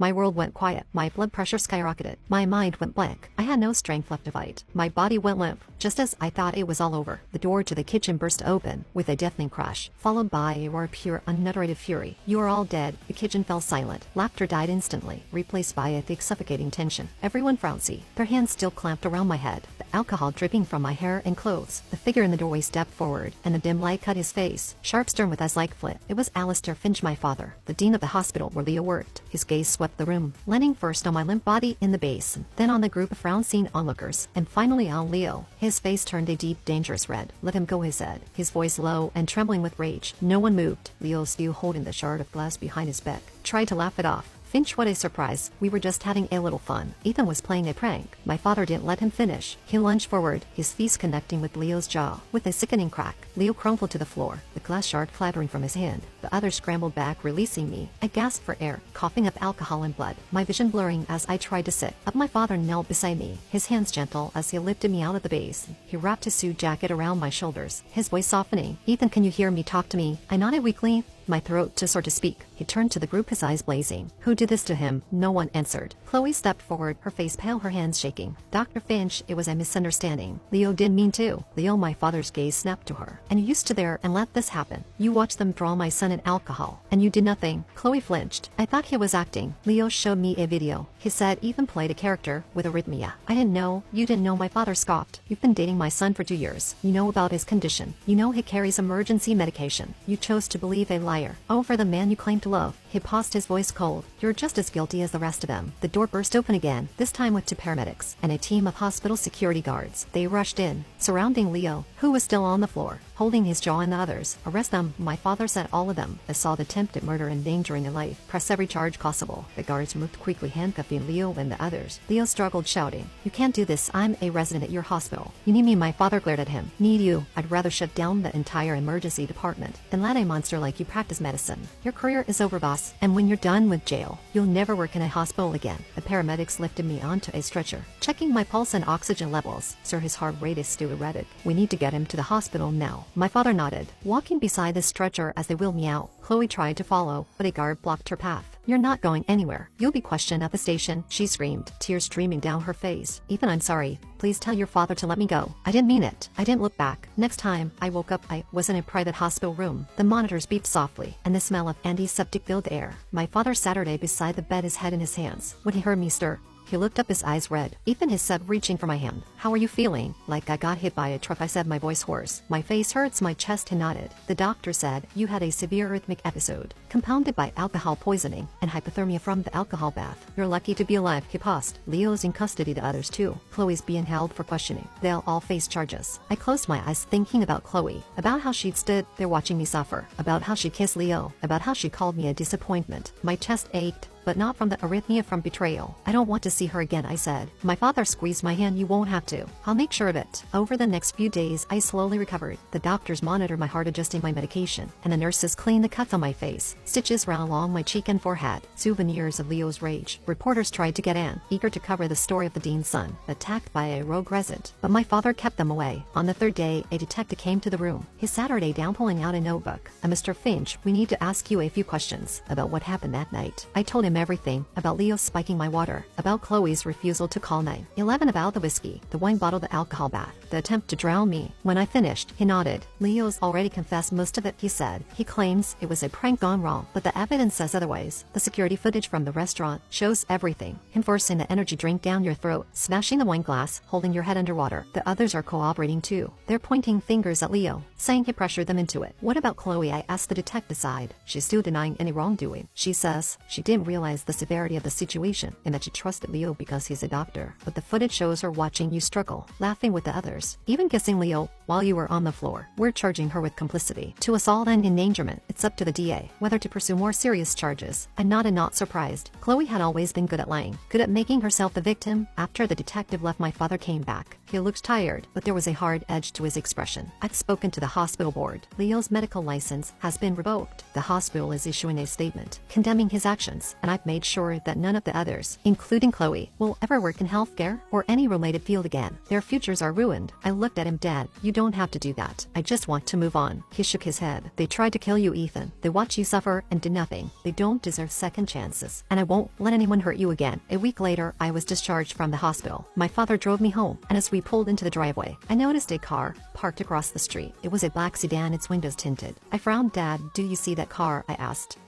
My world went quiet. My blood pressure skyrocketed. My mind went blank. I had no strength left to fight. My body went limp. Just as I thought it was all over, the door to the kitchen burst open with a deafening crash, followed by a roar of pure, unadulterated fury. You are all dead. The kitchen fell silent. Laughter died instantly, replaced by a thick, suffocating tension. Everyone frowncy, their hands still clamped around my head, the alcohol dripping from my hair and clothes. The figure in the doorway stepped forward, and the dim light cut his face, sharp, stern, with eyes like flint. It was Alistair Finch, my father, the dean of the hospital where Leo worked. His gaze swept the room, landing first on my limp body in the basin, then on the group of frown-seeing onlookers, and finally on Leo. His face turned a deep, dangerous red. "Let him go," he said, his voice low and trembling with rage. No one moved. Leo, still holding the shard of glass behind his back, tried to laugh it off. "Finch, what a surprise. We were just having a little fun. Ethan was playing a prank." My father didn't let him finish. He lunged forward, his fist connecting with Leo's jaw. With a sickening crack, Leo crumpled to the floor, the glass shard clattering from his hand. The others scrambled back, releasing me. I gasped for air, coughing up alcohol and blood, my vision blurring as I tried to sit up. My father knelt beside me, his hands gentle as he lifted me out of the basin. He wrapped his suit jacket around my shoulders, his voice softening. "Ethan, can you hear me? Talk to me." I nodded weakly, my throat too sore to speak. He turned to the group, his eyes blazing. "Who did this to him?" No one answered. Chloe stepped forward, her face pale, her hands shaking. "Dr. Finch, it was a misunderstanding. Leo didn't mean to." "Leo," my father's gaze snapped to her. "And you used to there and let this happen. You watched them draw my son in alcohol, and you did nothing." Chloe flinched. "I thought he was acting." Leo showed me a video. He said Ethan played a character with arrhythmia. "I didn't know." "You didn't know?" My father scoffed. "You've been dating my son for 2 years. You know about his condition. You know he carries emergency medication. You chose to believe a liar over the man you claim to love." He paused, his voice cold. "You're just as guilty as the rest of them." The door burst open again, this time with 2 paramedics and a team of hospital security guards. They rushed in, surrounding Leo, who was still on the floor, holding his jaw, and the others. "Arrest them," my father said. "All of them." Assault, attempted murder, endangering a life. "Press every charge possible." The guards moved quickly, handcuffing Leo and the others. Leo struggled, shouting, "You can't do this. I'm a resident at your hospital. You need me." My father glared at him. "Need you? I'd rather shut down the entire emergency department than let a monster like you practice medicine. Your career is over, boss. And when you're done with jail, you'll never work in a hospital again." The paramedics lifted me onto a stretcher, checking my pulse and oxygen levels. "Sir, his heart rate is still erratic. We need to get him to the hospital now." My father nodded, walking beside the stretcher as they wheeled me out. Chloe tried to follow, but a guard blocked her path. "You're not going anywhere. You'll be questioned at the station," she screamed, tears streaming down her face. "Ethan, I'm sorry. Please tell your father to let me go." I didn't mean it. I didn't look back. Next time I woke up, I was in a private hospital room. The monitors beeped softly, and the smell of antiseptic filled the air. My father sat beside the bed, his head in his hands. When he heard me stir, he looked up, his eyes red. "Ethan," he said, reaching for my hand. "How are you feeling?" "Like I got hit by a truck," I said, my voice hoarse. "My face hurts." My chest, he nodded. "The doctor said you had a severe arrhythmic episode, compounded by alcohol poisoning and hypothermia from the alcohol bath. You're lucky to be alive." He paused. "Leo's in custody, the others too. Chloe's being held for questioning. They'll all face charges." I closed my eyes, thinking about Chloe, about how she'd stood there watching me suffer, about how she kissed Leo, about how she called me a disappointment. My chest ached, but not from the arrhythmia, from betrayal. "I don't want to see her again," I said. My father squeezed my hand. "You won't have to. I'll make sure of it." Over the next few days, I slowly recovered. The doctors monitored my heart, adjusting my medication, and the nurses cleaned the cuts on my face. Stitches ran along my cheek and forehead, souvenirs of Leo's rage. Reporters tried to get in, eager to cover the story of the dean's son, attacked by a rogue resident, but my father kept them away. On the 3rd day, a detective came to the room, his Saturday down, pulling out a notebook. "Mr. Finch, we need to ask you a few questions about what happened that night." I told him everything, about Leo spiking my water, about Chloe's refusal to call 911, about the whiskey, the wine bottle, the alcohol bath, the attempt to drown me. When I finished, he nodded. "Leo's already confessed most of it," he said. "He claims it was a prank gone wrong, but the evidence says otherwise. The security footage from the restaurant shows everything. Him forcing the energy drink down your throat, smashing the wine glass, holding your head underwater. The others are cooperating too. They're pointing fingers at Leo, saying he pressured them into it." "What about Chloe?" I asked the detective side. "She's still denying any wrongdoing. She says she didn't realize the severity of the situation and that she trusted Leo because he's a doctor. But the footage shows her watching you struggle, laughing with the others, even kissing Leo while you were on the floor. We're charging her with complicity to assault and endangerment. It's up to the DA whether to pursue more serious charges." I nodded, not surprised. Chloe had always been good at lying, good at making herself the victim. After the detective left, my father came back. He looked tired, but there was a hard edge to his expression. "I've spoken to the hospital board. Leo's medical license has been revoked. The hospital is issuing a statement condemning his actions, and and I've made sure that none of the others, including Chloe, will ever work in healthcare or any related field again. Their futures are ruined. I looked at him dead. You don't have to do that. I just want to move on. He shook his head. They tried to kill you, Ethan. They watch you suffer and do nothing. They don't deserve second chances. And I won't let anyone hurt you again. A week later, I was discharged from the hospital. My father drove me home, and as we pulled into the driveway, I noticed a car parked across the street. It was a black sedan, its windows tinted. I frowned. Dad, do you see that car? I asked.